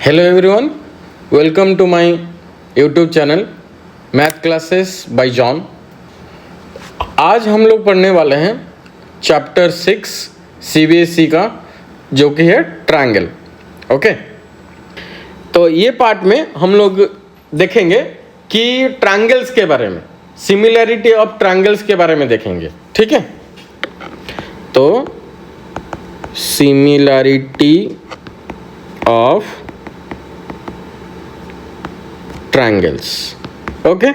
Hello everyone, welcome to my YouTube channel math classes by John. आज हम लोग पढ़ने वाले हैं चैप्टर 6 सीबीएसई का, जो कि है ट्रायंगल। ओके, तो ये पार्ट में हम लोग देखेंगे कि ट्रायंगल्स के बारे में, सिमिलैरिटी ऑफ ट्रायंगल्स के बारे में देखेंगे। ठीक है, तो सिमिलैरिटी ऑफ ट्रायंगल्स। ओके,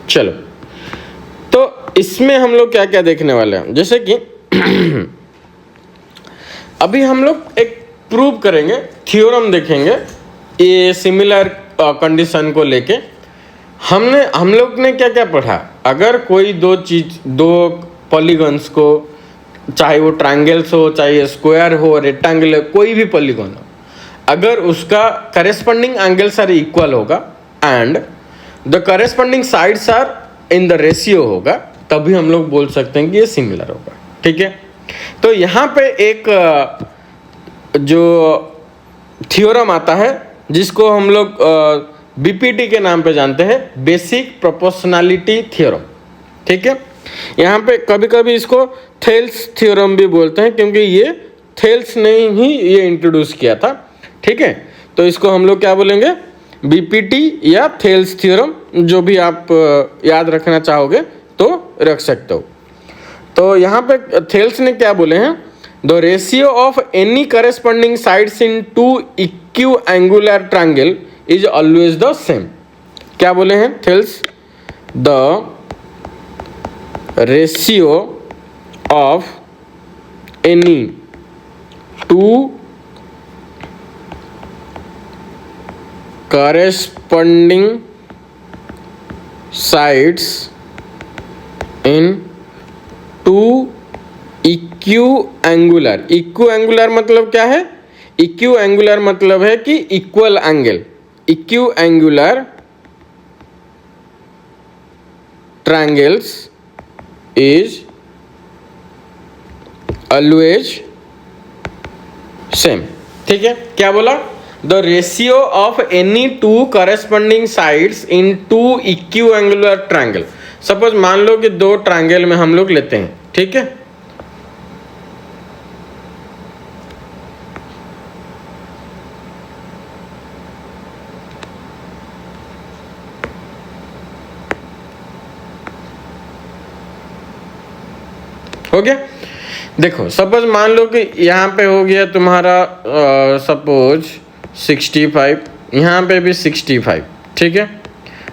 चलो, तो इसमें हम लोग क्या क्या देखने वाले हैं, जैसे कि अभी हम लोग एक प्रूव करेंगे, थ्योरम देखेंगे ये सिमिलर कंडीशन को लेके। हम लोग ने क्या क्या पढ़ा, अगर कोई दो पॉलीगन्स को, चाहे वो ट्रायंगल्स हो, चाहे स्क्वायर हो, रेक्टेंगल हो, कोई भी पॉलीगन हो, अगर उसका करेस्पॉन्डिंग एंगल्स आर इक्वल होगा and the corresponding sides are in the ratio होगा, तभी हम लोग बोल सकते हैं कि ये सिमिलर होगा। ठीक है, तो यहाँ पे एक जो थ्योरम आता है जिसको हम लोग बीपीटी के नाम पे जानते हैं, बेसिक प्रोपोर्शनैलिटी थ्योरम। ठीक है, यहाँ पे कभी कभी इसको थेल्स थ्योरम भी बोलते हैं, क्योंकि ये थेल्स ने ही ये इंट्रोड्यूस किया था। ठीक है, तो इसको हम लोग क्या बोलेंगे, बीपीटी या थेल्स थ्योरम, जो भी आप याद रखना चाहोगे तो रख सकते हो। तो यहाँ पे थेल्स ने क्या बोले हैं, the ratio of any corresponding sides in two equiangular triangle is always the same. क्या बोले हैं Thales, the ratio of any two corresponding sides in two equiangular। Equiangular मतलब क्या है, इक्विएंगुलर मतलब है कि equal angle. Equiangular triangles is always same. ठीक है, क्या बोला, the ratio of any two corresponding sides in two equiangular triangle. Suppose मान लो कि दो ट्रायंगल में हम लोग लेते हैं। ठीक है, हो गया। देखो, सपोज मान लो कि यहाँ पे हो गया तुम्हारा सपोज 65, यहाँ पे भी 65। ठीक है,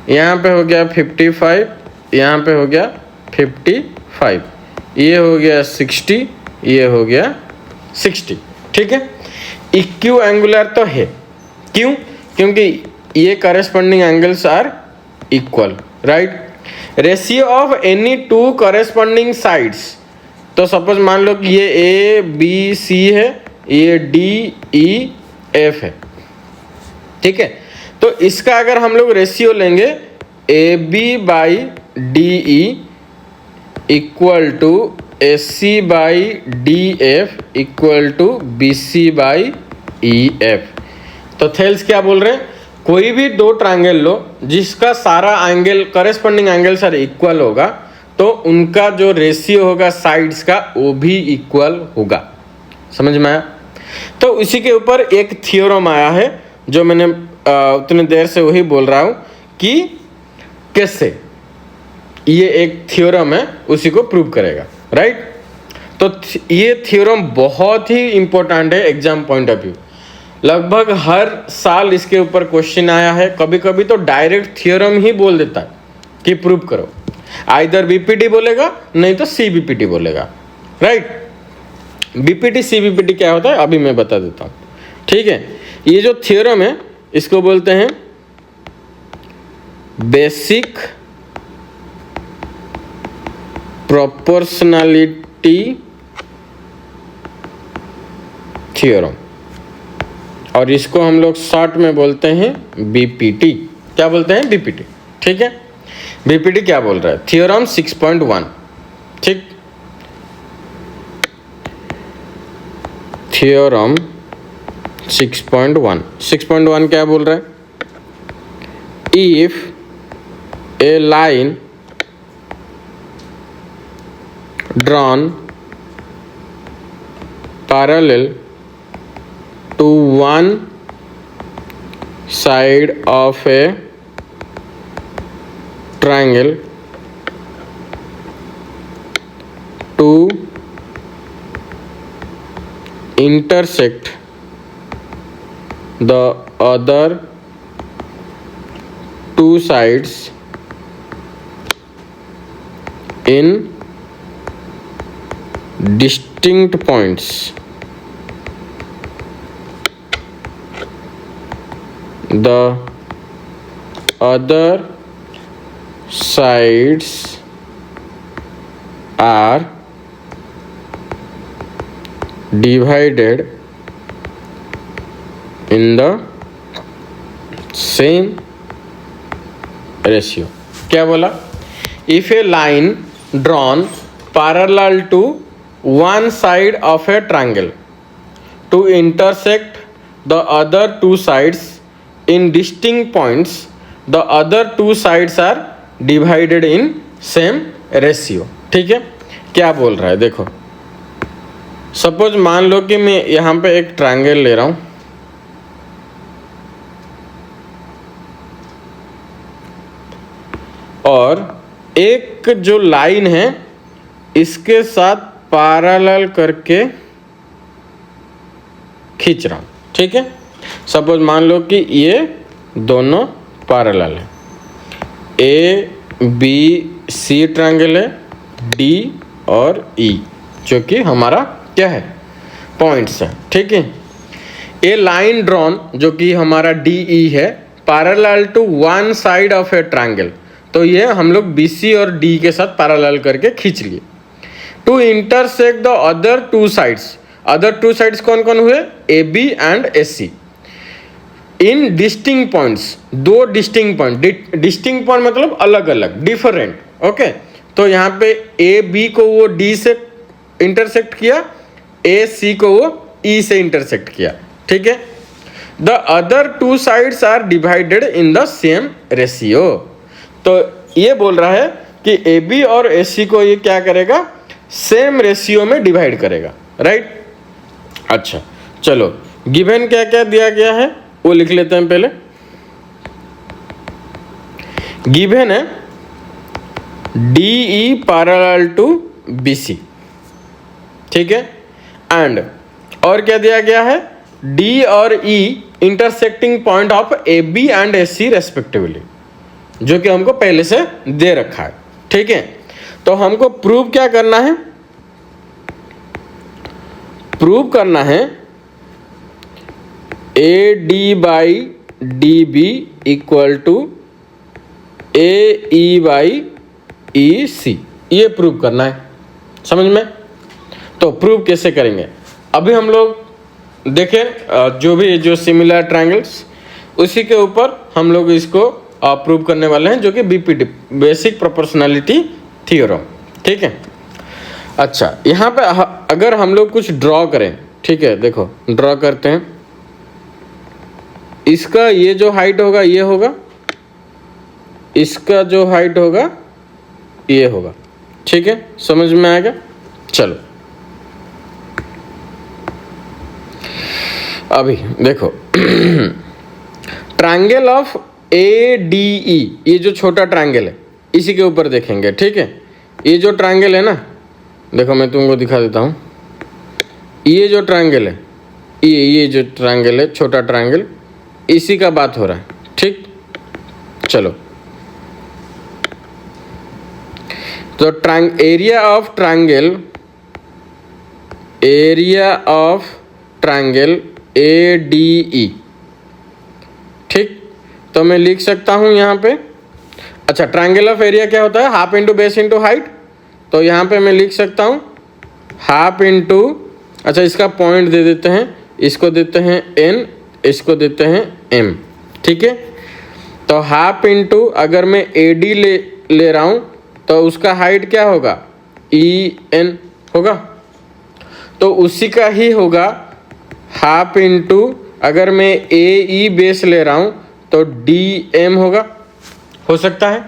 यहाँ पे हो गया 55, यहाँ पे हो गया 55, ये हो गया 60, ये हो गया 60। ठीक है, इक्यू एंगुलर तो है, क्यों, क्योंकि ये corresponding angles are equal, right. Ratio of any two corresponding sides, तो सपोज मान लो कि ये ए बी सी है, ये डी ई एफ है। ठीक है, तो इसका अगर हम लोग रेशियो लेंगे, A B by D E equal to A C by D F equal to B C by E F. तो थेल्स क्या बोल रहे हैं, कोई भी दो ट्रायंगल लो जिसका सारा angle, corresponding angle sir equal होगा, तो उनका जो रेशियो होगा साइड्स का, वो भी इक्वल होगा। समझ में आया। तो इसी के ऊपर एक थ्योरम आया है, जो मैंने उतनी देर से वही बोल रहा हूँ कि कैसे ये एक थ्योरम है, उसी को प्रूव करेगा, राइट। तो ये थ्योरम बहुत ही इंपॉर्टेंट है एग्जाम पॉइंट ऑफ व्यू। लगभग हर साल इसके ऊपर क्वेश्चन आया है। कभी कभी तो डायरेक्ट थ्योरम ही बोल देता है कि प्रूव करो, आइदर बीपीटी बोलेगा, नहीं तो सीबीपीटी बोलेगा, राइट। बीपीटी सीबीपीटी क्या होता है अभी मैं बता देता हूँ। ठीक है, ये जो थ्योरम है इसको बोलते हैं बेसिक प्रोपोर्शनैलिटी थ्योरम, और इसको हम लोग शॉर्ट में बोलते हैं बीपीटी। क्या बोलते हैं, बीपीटी। ठीक है, बीपीटी क्या बोल रहा है, थ्योरम 6.1। ठीक, थ्योरम 6.1 क्या बोल रहा है? If a line drawn parallel to one side of a triangle to intersect the other two sides in distinct points. The other sides are divided in the same ratio. क्या बोला? If a line drawn parallel to one side of a triangle to intersect the other two sides in distinct points, the other two sides are divided in same ratio. ठीक है, क्या बोल रहा है? देखो, suppose मान लो कि मैं यहाँ पे एक ट्रायंगल ले रहा हूँ और एक जो लाइन है इसके साथ पैरेलल करके खींच रहा हूँ. ठीक है, सपोज मान लो कि ये दोनों पैरेलल है. ए बी सी ट्रायंगल है, डी और ई जो कि हमारा क्या है? पॉइंट्स है. ठीक है, ए लाइन ड्रॉन जो कि हमारा डी ई है parallel to one side of a triangle, तो ये हम लोग बी सी और डी के साथ पैरेलल करके खींच लिए. To intersect the other two sides, other two sides कौन कौन हुए? A B and A C. In distinct points, दो डिस्टिंक्ट पॉइंट, डिस्टिंक्ट पॉइंट मतलब अलग अलग, डिफरेंट. ओके, तो यहाँ पे ए बी को वो डी से इंटरसेक्ट किया, ए सी को वो ई से इंटरसेक्ट किया. ठीक है, the other two sides are divided in the same ratio. तो ये बोल रहा है कि ए बी और ए सी को ये क्या करेगा? सेम रेशियो में डिवाइड करेगा. राइट. अच्छा, चलो गिवन क्या क्या दिया गया है वो लिख लेते हैं पहले. गिवन है D E parallel to B C. ठीक है, एंड और क्या दिया गया है? डी और E intersecting point of A B and A C respectively, जो कि हमको पहले से दे रखा है. ठीक है, तो हमको प्रूव क्या करना है? प्रूव करना है A D by D B equal to A E by E C. ये प्रूव करना है. समझ में? तो प्रूव कैसे करेंगे? अभी हम लोग देखें जो भी जो सिमिलर ट्रायंगल्स उसी के ऊपर हम लोग इसको प्रूव करने वाले हैं, जो कि बीपीटी, बेसिक प्रोपोर्शनैलिटी थ्योरम. ठीक है. अच्छा, यहाँ पे अगर हम लोग कुछ ड्रॉ करें, ठीक है, देखो ड्रॉ करते हैं. इसका ये जो हाइट होगा ये होगा, इसका जो हाइट होगा ये होगा. ठीक है, समझ में आएगा? चलो अभी देखो triangle of A D E, ये जो छोटा ट्रायंगल है इसी के ऊपर देखेंगे. ठीक है, ये जो ट्रायंगल है ना, देखो मैं तुमको दिखा देता हूँ. ये जो ट्रायंगल है, ये जो ट्रायंगल है, छोटा ट्रायंगल, इसी का बात हो रहा है. ठीक, चलो तो area of triangle A D ई. ठीक, तो मैं लिख सकता हूं यहाँ पे. अच्छा, ट्रायंगल ऑफ एरिया क्या होता है? Half into base into height. तो यहाँ पे मैं लिख सकता हूँ हाफ इंटू, अच्छा इसका पॉइंट दे देते हैं, इसको देते हैं n, इसको देते हैं m. ठीक है, तो हाफ इंटू अगर मैं ए डी ले रहा हूँ तो उसका हाइट क्या होगा? ई एन होगा. तो उसी का ही होगा हाफ इंटू अगर मैं ए ई बेस ले रहा हूँ तो डी एम होगा, हो सकता है,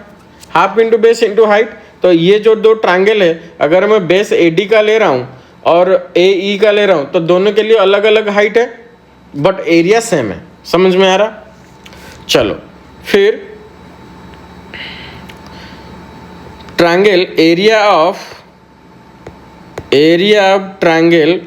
half into base into height. तो ये जो दो ट्रायंगल है, अगर मैं बेस ए डी का ले रहा हूँ और ए ई का ले रहा हूँ तो दोनों के लिए अलग अलग हाइट है बट एरिया सेम है। समझ में आ रहा? चलो फिर triangle area of triangle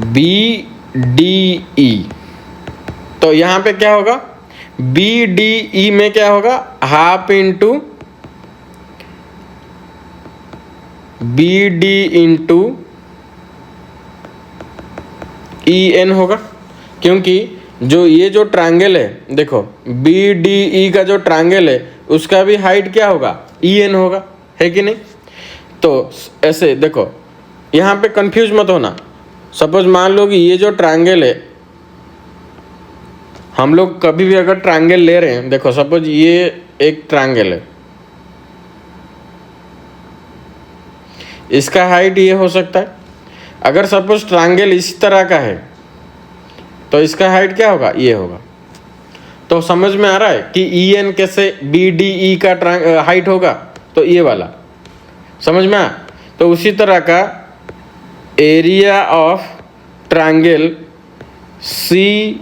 B D E, तो यहां पे क्या होगा, बी डी ई में क्या होगा, half into B D into E N होगा, क्योंकि जो ये जो ट्रायंगल है, देखो बी डी ई का जो ट्रायंगल है उसका भी हाइट क्या होगा, ई एन होगा, है कि नहीं? तो ऐसे देखो, यहाँ पे कंफ्यूज मत होना। सपोज मान लो कि ये जो ट्रायंगल है, हम लोग कभी भी अगर ट्रायंगल ले रहे हैं, देखो सपोज ये एक ट्रायंगल है, इसका हाइट ये हो सकता है। अगर सपोज ट्रायंगल इस तरह का है तो इसका हाइट क्या होगा, ये होगा। तो समझ में आ रहा है कि ई एन कैसे बी डी ई का हाइट होगा, तो ये वाला समझ में आया। तो उसी तरह का area of triangle C,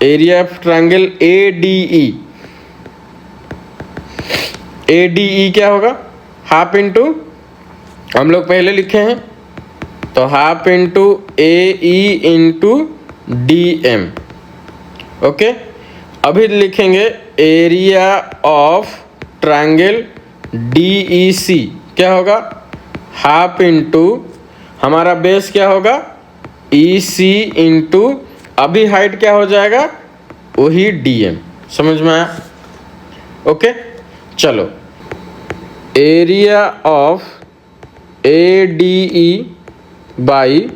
area of triangle A D E क्या होगा, हाफ इंटू, हम लोग पहले लिखे हैं तो half into A E into D M. Okay, अभी लिखेंगे area of triangle D E C क्या होगा, हाफ इंटू हमारा बेस क्या होगा, ई सी इंटू अभी हाइट क्या हो जाएगा, वही डी एम। समझ में आया? ओके, चलो area of A D E by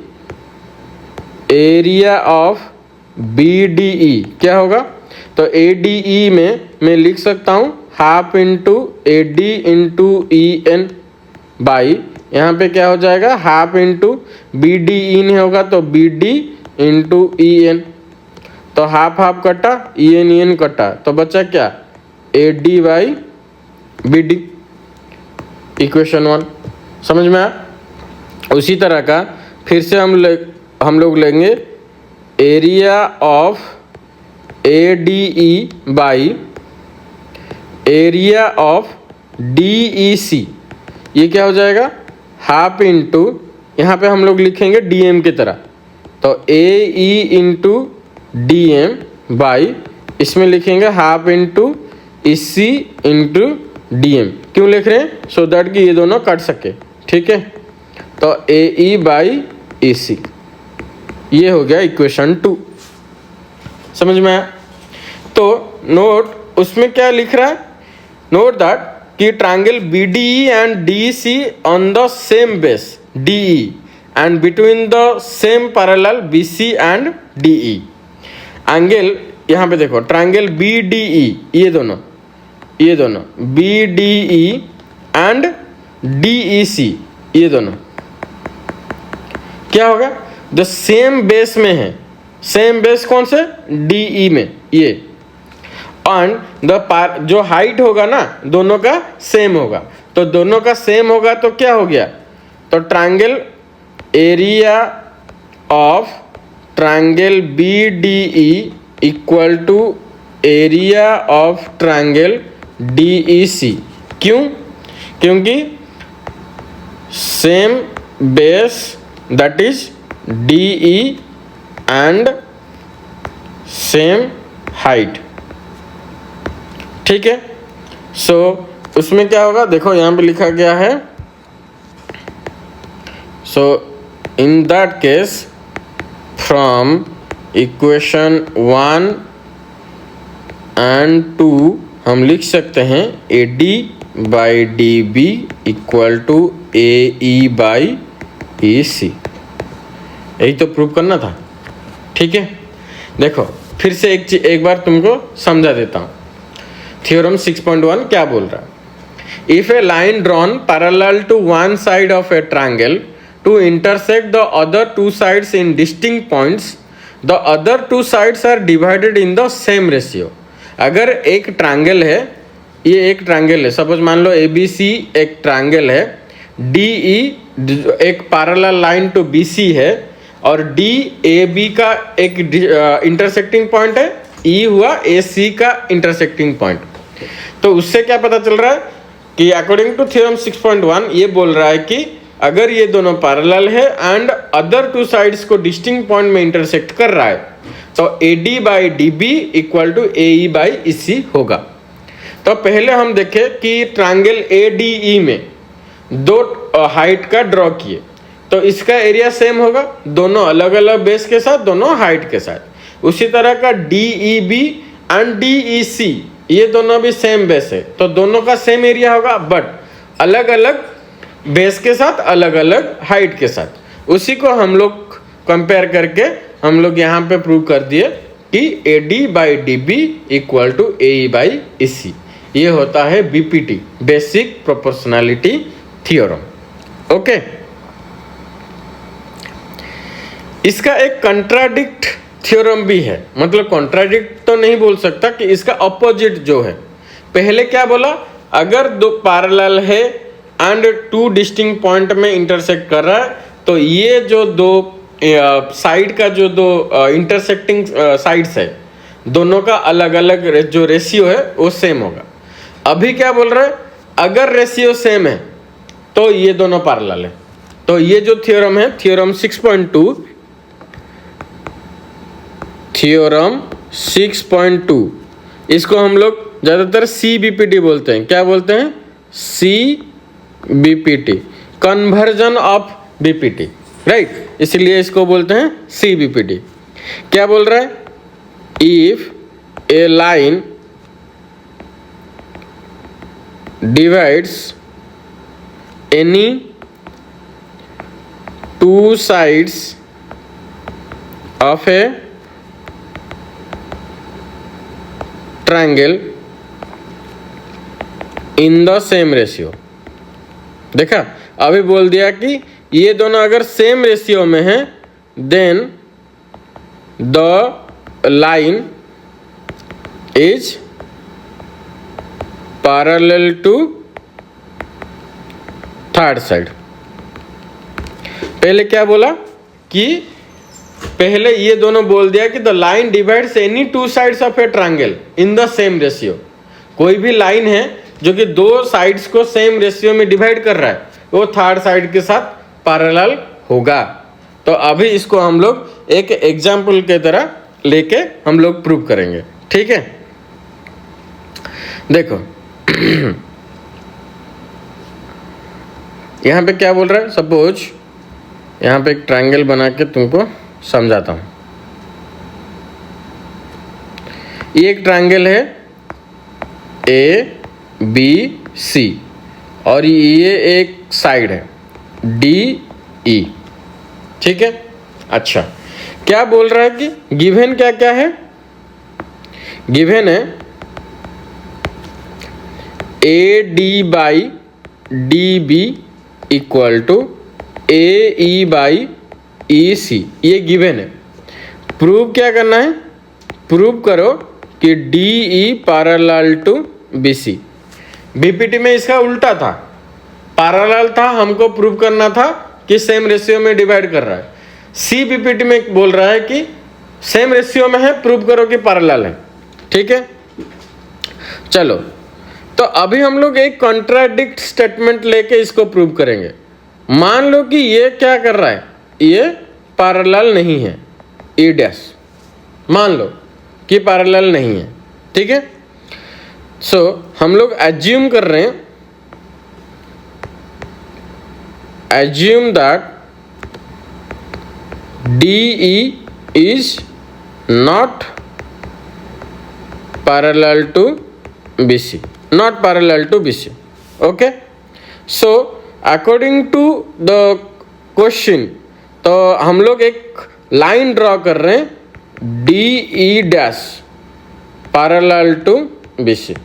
area of B D E क्या होगा, तो ए डी ई में मैं लिख सकता हूँ half into A D into E N by, यहाँ पे क्या हो जाएगा, half into B D E नहीं होगा तो B D into E N, तो हाफ हाफ कटा, ई एन कटा, तो बचा क्या, A D by B D, equation 1। समझ में आया? उसी तरह का फिर से हम लोग लेंगे area of A D E by area of D E C, ये क्या हो जाएगा, हाफ इंटू, यहाँ पे हम लोग लिखेंगे डी एम की तरह, तो A E into D M by, इसमें लिखेंगे half into E C into D M. क्यों लिख रहे हैं, सो दैट कि ये दोनों कट सके। ठीक है, तो A E by E C, ये हो गया इक्वेशन 2। समझ में आया? तो नोट उसमें क्या लिख रहा है, नोट दैट कि triangle B D E and D C on the same base D E and between the same parallel B C and D E. Angle यहाँ पे देखो, ट्रायंगल बी डी ई, ये दोनों B D E and D E C, ये दोनों क्या होगा, जो सेम बेस में है, सेम बेस कौन से, डी ई में, ये एंड द जो हाइट होगा ना दोनों का सेम होगा, तो दोनों का सेम होगा तो क्या हो गया, तो triangle area of triangle B D E equal to area of triangle D E C. क्यों, क्योंकि same base that is D E and same height. ठीक है, सो उसमें क्या होगा, देखो यहाँ पे लिखा गया है, so in that case from equation 1 and 2 हम लिख सकते हैं A D by D B equal to A E by E C. यही तो प्रूव करना था। ठीक है, देखो फिर से एक बार तुमको समझा देता हूँ। थ्योरम 6.1 क्या बोल रहा है? If a line drawn parallel to one side of a triangle to intersect the other two sides in distinct points, the other two sides are divided in the same ratio. अगर एक triangle है, ये एक triangle है, suppose मान लो ABC एक triangle है, DE एक पैरेलल लाइन टू BC है, और DAB का एक इंटरसेक्टिंग पॉइंट है, E हुआ AC का इंटरसेक्टिंग पॉइंट। तो उससे क्या पता चल रहा है कि अकॉर्डिंग टू थ्योरम 6.1 ये बोल रहा है कि अगर ये दोनों पैरेलल है एंड अदर टू साइड्स को डिस्टिंक्ट पॉइंट में इंटरसेक्ट कर रहा है, तो AD by DB equal to AE by EC होगा। तो पहले हम देखें कि ट्रायंगल ADE में दो हाइट का ड्रॉ किए, तो इसका एरिया सेम होगा, दोनों अलग अलग बेस के साथ, दोनों हाइट के साथ। उसी तरह का DEB एंड DEC ये दोनों भी सेम बेस है, तो दोनों का सेम एरिया होगा, बट अलग अलग बेस के साथ, अलग अलग हाइट के साथ। उसी को हम लोग कंपेयर करके हम लोग यहाँ पे प्रूव कर दिए कि AD by DB equal to AE by EC। ये होता है BPT, basic proportionality theorem. Okay, इसका एक कंट्राडिक्ट थ्योरम भी है, मतलब कॉन्ट्राडिक्ट तो नहीं बोल सकता, कि इसका अपोजिट जो है। पहले क्या बोला? अगर दो पैरेलल है एंड टू डिस्टिंक्ट पॉइंट में इंटरसेक्ट कर रहा है, तो ये जो दो साइड का जो दो इंटरसेक्टिंग साइड्स है, दोनों का अलग अलग जो रेशियो है वो सेम होगा। अभी क्या बोल रहा है? अगर रेशियो सेम है तो ये दोनों पैरेलल है। तो ये जो थ्योरम है, थ्योरम 6.2, थ्योरम 6.2, इसको हम लोग ज़्यादातर CBPT बोलते हैं। क्या बोलते हैं? CBPT, conversion of BPT, right? इसलिए इसको बोलते हैं CBPT। क्या बोल रहा है? If a line divides any two sides of a triangle in the same ratio. देखा, अभी बोल दिया कि ये दोनों अगर सेम रेशियो में हैं, then the line is parallel to third side. पहले क्या बोला कि पहले ये दोनों बोल दिया कि the line divides any two sides of a triangle in the same ratio. कोई भी लाइन है जो कि दो साइड्स को सेम रेशियो में डिवाइड कर रहा है, वो थर्ड साइड के साथ पैरेलल होगा। तो अभी इसको हम लोग एक एग्जाम्पल के तरह लेके हम लोग प्रूव करेंगे, ठीक है? देखो यहाँ पे क्या बोल रहा है? सपोज यहाँ पे एक ट्रायंगल बना के तुमको समझाता हूँ। ये एक ट्रायंगल है ABC और ये एक साइड है DE, ठीक है? अच्छा, क्या बोल रहा है कि गिवन क्या क्या है? गिवन है AD by DB equal to AE by EC, ये गिवन है। प्रूव क्या करना है? प्रूव करो कि DE parallel to BC। BPT में इसका उल्टा था, पैरेलल था, हमको प्रूव करना था कि सेम रेशियो में डिवाइड कर रहा है। CBPT में बोल रहा है कि सेम रेशियो में है, प्रूव करो कि पैरेलल है, ठीक है? चलो, तो अभी हम लोग एक कॉन्ट्राडिक्ट स्टेटमेंट लेके इसको प्रूव करेंगे। मान लो कि ये क्या कर रहा है? ये पैरेलल नहीं है, E डैश, मान लो कि पैरेलल नहीं है, ठीक है? सो हम लोग एज्यूम कर रहे हैं, assume that DE is not parallel to BC, not parallel to BC. Okay, so according to the question, तो हम लोग एक लाइन ड्रॉ कर रहे हैं D E dash parallel to B C.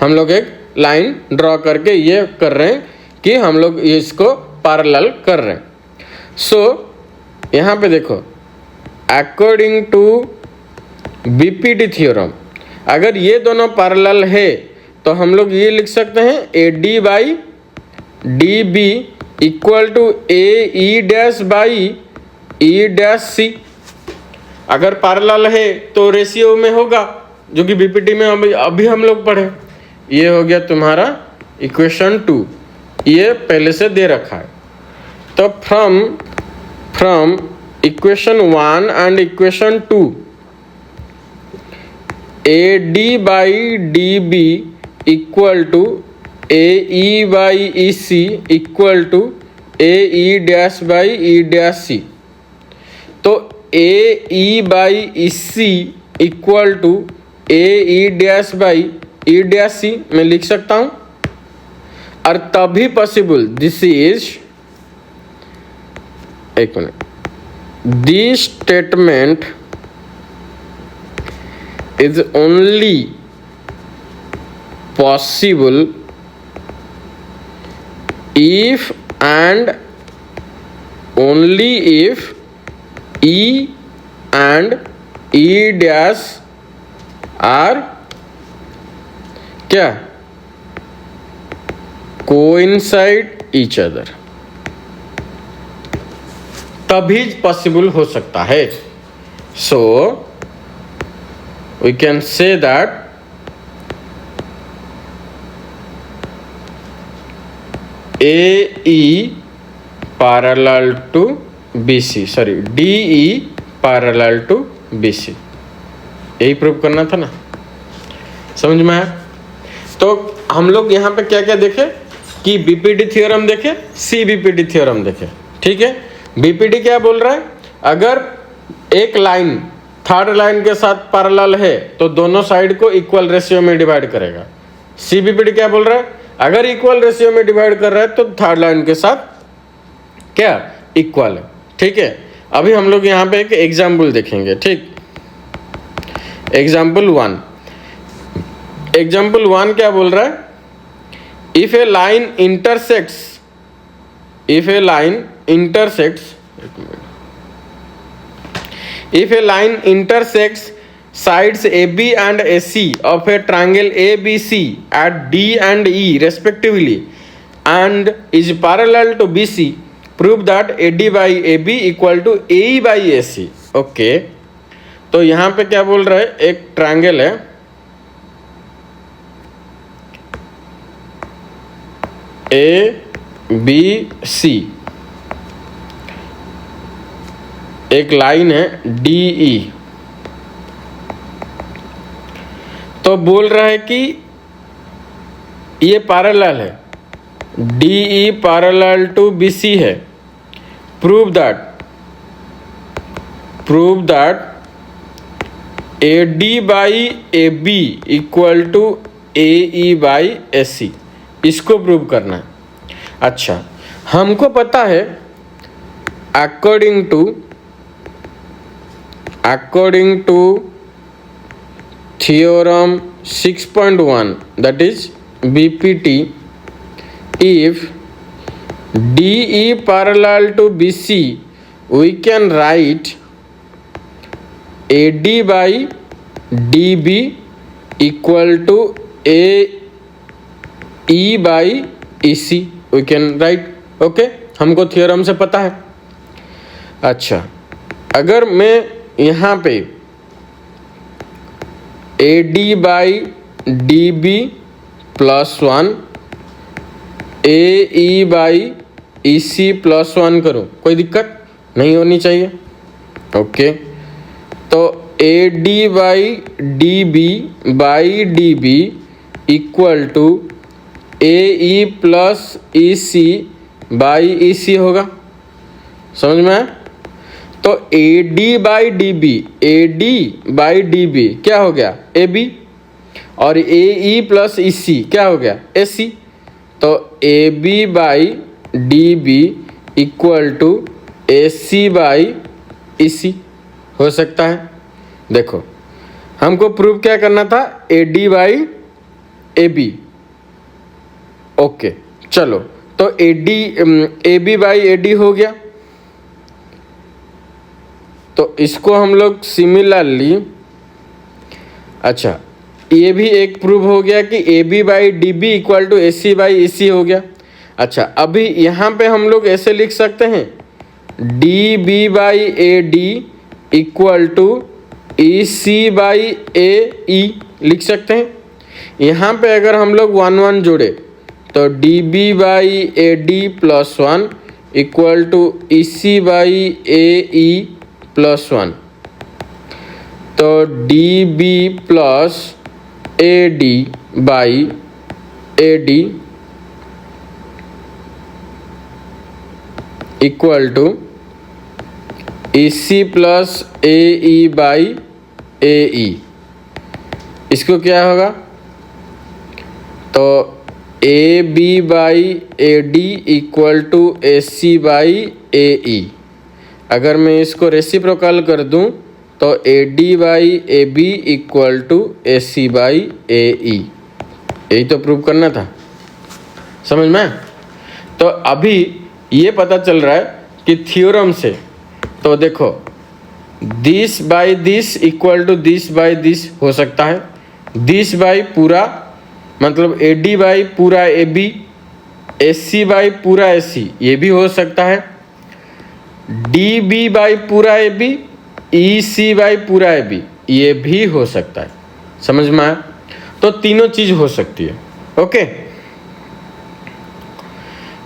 हम लोग एक लाइन ड्रॉ करके ये कर रहे हैं कि हम लोग इसको पैरेलल कर रहे हैं। सो यहाँ पे देखो, अकॉर्डिंग टू बीपीटी थ्योरम, अगर ये दोनों पैरेलल है तो हम लोग ये लिख सकते हैं A D by D B equal to A E dash by E dash C. अगर पैरेलल है तो रेशियो में होगा, जो कि बीपीटी में अभी हम लोग पढ़े। ये हो गया तुम्हारा इक्वेशन 2, ये पहले से दे रखा है। तो from equation 1 and equation 2, A D by D B equal to A E by E C equal to A E dash by E dash C. तो A E by E C equal to A E dash by E dash C मैं लिख सकता हूं। और तभी possible, this is, एक minute, this statement is only possible if and only if E and E dash are क्या coincide each other, तभी possible हो सकता है। सो we can say that AE parallel to BC, sorry DE parallel to BC, यही prove करना था ना, समझ में आया? तो हम लोग यहाँ पे क्या क्या देखे कि बीपीटी थ्योरम देखे, सीबीपीटी थ्योरम देखे। ठीक है, बीपीटी क्या बोल रहा है, अगर एक लाइन थर्ड लाइन के साथ पैरेलल है तो दोनों साइड को इक्वल रेशियो में डिवाइड करेगा। सीबीपीटी क्या बोल रहा है, अगर इक्वल रेशियो में डिवाइड कर रहा है तो थर्ड लाइन के साथ क्या इक्वल है। ठीक है, अभी हम लोग यहाँ पे एक एग्जाम्पल देखेंगे। ठीक, एग्जाम्पल 1 क्या बोल रहा है, if a line intersects, if a line intersects sides AB and AC of a triangle ABC at D and E respectively and is parallel to BC, prove that AD by AB equal to AE by AC। Okay, तो यहाँ पे क्या बोल रहा है, एक triangle है ABC, एक लाइन है DE, तो बोल रहा है कि ये पैरेलल है, DE पैरेलल टू BC है। Prove that AD by AB equal to AE by AC, इसको प्रूव करना है। अच्छा, हमको पता है according to theorem 6.1 that is BPT, if DE parallel to BC we can write AD by DB equal to AE by EC, we can write। Okay, हमको theorem से पता है। अच्छा, अगर मैं यहाँ पे AD by DB plus 1 AE by EC plus 1 करूँ, कोई दिक्कत नहीं होनी चाहिए। ओके, तो AD by DB by DB equal to AE plus EC by EC होगा, समझ में आया? तो AD बाई DB क्या हो गया, AB, और AE प्लस EC क्या हो गया, AC। तो AB by DB equal to AC by EC हो सकता है। देखो हमको प्रूव क्या करना था, AD बाई AB। ओके चलो, तो AB बाई AD हो गया। तो इसको हम लोग सिमिलरली, अच्छा ये भी एक प्रूव हो गया कि AB by DB equal to AC by EC हो गया। अच्छा अभी यहाँ पे हम लोग ऐसे लिख सकते हैं, DB by AD equal to EC by AE लिख सकते हैं। यहाँ पे अगर हम लोग 1 1 जोड़े तो DB by AD plus 1 equal to EC by AE plus 1। तो DB plus AD by AD equal to EC plus AE by AE। इसको क्या होगा, तो AB by AD equal to AC by AE। अगर मैं इसको रेसिप्रोकल कर दूं तो AD by AB equal to AC by AE। यही तो प्रूव करना था, समझ में। तो अभी ये पता चल रहा है कि थ्योरम से, तो देखो this by this equal to this by this हो सकता है, दिस बाई पूरा मतलब AD बाई पूरा AB, AC बाई पूरा AC ये भी हो सकता है, DB बाई पूरा AB, EC बाई पूरा AB ये भी हो सकता है, समझ में आया। तो तीनों चीज हो सकती है। ओके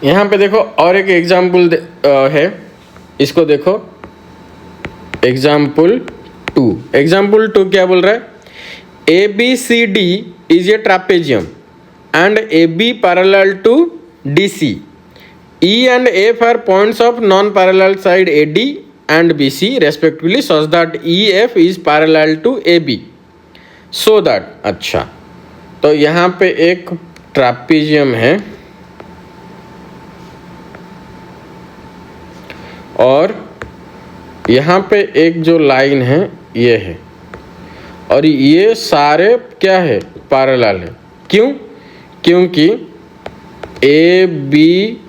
यहाँ पे देखो और एक एग्जाम्पल है, इसको देखो एग्जाम्पल 2। एग्जाम्पल 2 क्या बोल रहा है, ABCD is a trapezium and AB parallel to DC. E and F are points of non-parallel side AD and BC respectively such that EF is parallel to AB. So that, अच्छा तो यहाँ पे एक trapezium है और यहाँ पे एक जो लाइन है ये है और ये सारे क्या है, पैरेलल है। क्यों, क्योंकि ABCDEF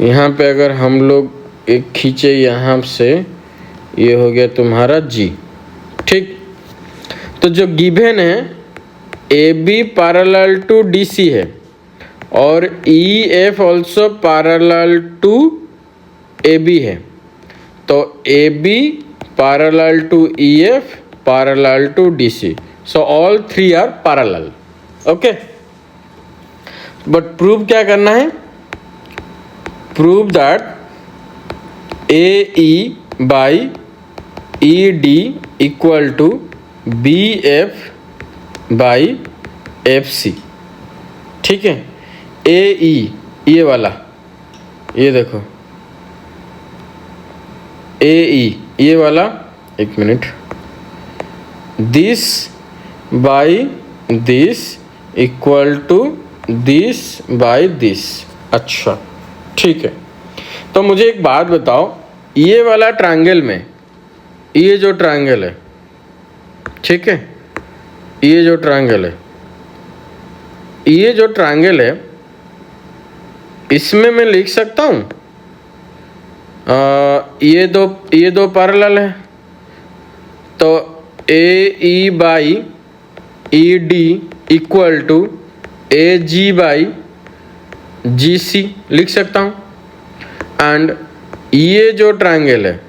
यहाँ पे अगर हम लोग एक खींचे यहाँ से, ये हो गया तुम्हारा G, ठीक। तो जो गिवन है AB पैरेलल टू DC है और EF also parallel to AB है, तो AB parallel to EF parallel to DC, so all three are parallel. Okay, but prove क्या करना है, prove that AE by ED equal to BF by FC। ठीक है, AE ये वाला, ये देखो AE ये वाला, एक minute, this by this equal to this by this. अच्छा ठीक है, तो मुझे एक बात बताओ, ये वाला ट्रायंगल में ये जो ट्रायंगल है, ठीक है, ये जो ट्रायंगल है, ये जो ट्रायंगल है इसमें मैं लिख सकता हूँ ये दो पैरेलल है, तो AE by ED equal to AG by GC लिख सकता हूँ। एंड ये जो ट्रायंगल है,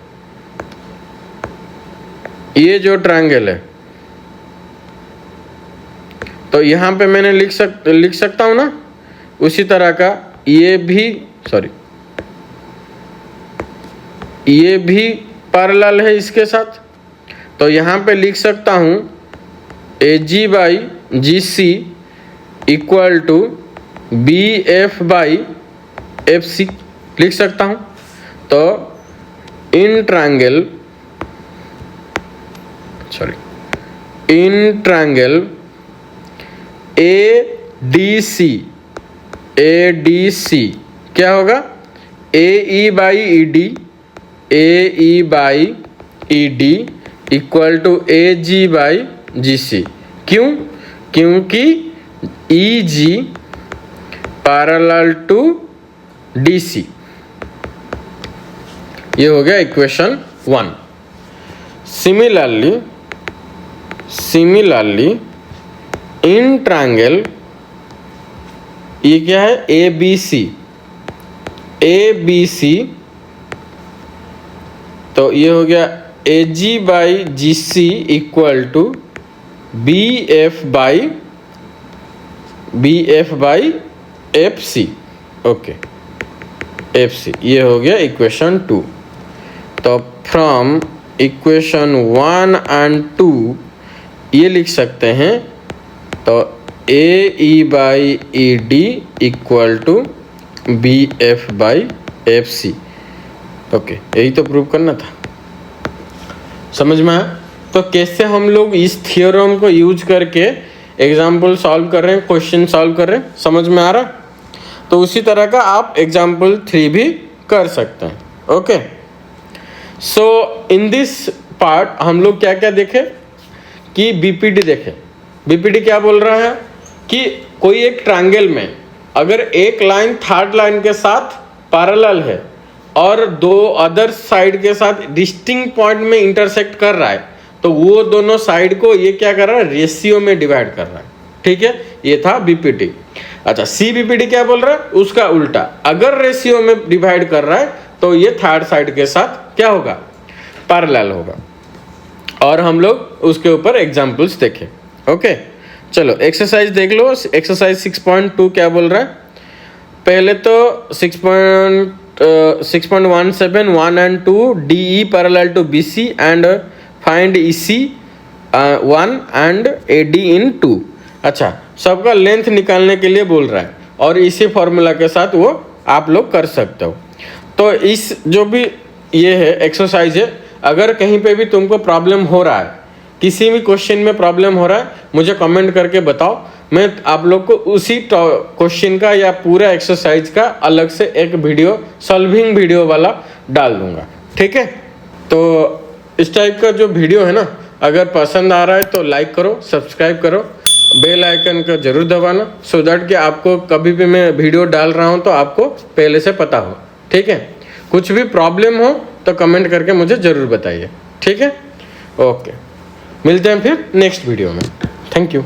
ये जो ट्रायंगल है, तो यहाँ पे मैंने लिख सकता हूँ ना, उसी तरह का ये भी, सॉरी ये भी पैरेलल है इसके साथ, तो यहाँ पे लिख सकता हूँ AG by GC equal to BF by FC लिख सकता हूँ। तो इन ट्रायंगल ADC क्या होगा, AE by ED equal to AG by GC। क्यों? क्योंकि EG पैरेलल टू DC। ये हो गया इक्वेशन 1। सिमिलरली इन ट्रायंगल, ये क्या है? ABC, तो ये हो गया AG by GC equal to BF by FC। Okay, FC, ये हो गया इक्वेशन 2। तो फ्रॉम इक्वेशन 1 एंड 2 ये लिख सकते हैं, तो AE by ED equal to BF by FC। Okay, यही तो प्रूव करना था। समझ में आया? तो कैसे हम लोग इस थियोरम को यूज करके एग्जाम्पल सॉल्व कर रहे हैं, क्वेश्चन सॉल्व कर रहे हैं, समझ में आ रहा? तो उसी तरह का आप एग्जाम्पल 3 भी कर सकते हैं। Okay, so in this part हम लोग क्या क्या देखे कि बीपीडी देखे। बीपीडी क्या बोल रहा है कि कोई एक ट्रायंगल में अगर एक लाइन थर्ड लाइन के साथ पैरेलल है और दो अदर साइड के साथ डिस्टिंक्ट पॉइंट में इंटरसेक्ट कर रहा है, तो वो दोनों साइड को ये क्या कर रहा है? रेशियो में डिवाइड कर रहा है। ठीक है, ये था बीपीडी। अच्छा, सीबीपीडी क्या बोल रहा है? उसका उल्टा, अगर रेशियो में डिवाइड कर रहा है तो ये थर्ड साइड के साथ क्या होगा? पैरेलल होगा। और हम लोग उसके ऊपर एग्जाम्पल्स देखें। ओके, चलो एक्सरसाइज देख लो। एक्सरसाइज 6.2 क्या बोल रहा है? पहले तो 6.17 1 and 2 DE parallel to BC and find EC 1 and AD in 2। अच्छा, सबका लेंथ निकालने के लिए बोल रहा है और इसी फॉर्मूला के साथ वो आप लोग कर सकते हो। तो इस जो भी ये है एक्सरसाइज है, अगर कहीं पे भी तुमको प्रॉब्लम हो रहा है, किसी भी क्वेश्चन में प्रॉब्लम हो रहा है, मुझे कमेंट करके बताओ। मैं आप लोग को उसी क्वेश्चन का या पूरा एक्सरसाइज का अलग से एक वीडियो, सॉल्विंग वीडियो वाला डाल दूंगा। ठीक है, तो इस टाइप का जो वीडियो है ना, अगर पसंद आ रहा है तो लाइक करो, सब्सक्राइब करो, बेल आइकन का जरूर दबाना, सो दैट कि आपको कभी भी मैं वीडियो डाल रहा हूँ तो आपको पहले से पता हो। ठीक है, कुछ भी प्रॉब्लम हो तो कमेंट करके मुझे ज़रूर बताइए। ठीक है, ओके, मिलते हैं फिर नेक्स्ट वीडियो में। Thank you.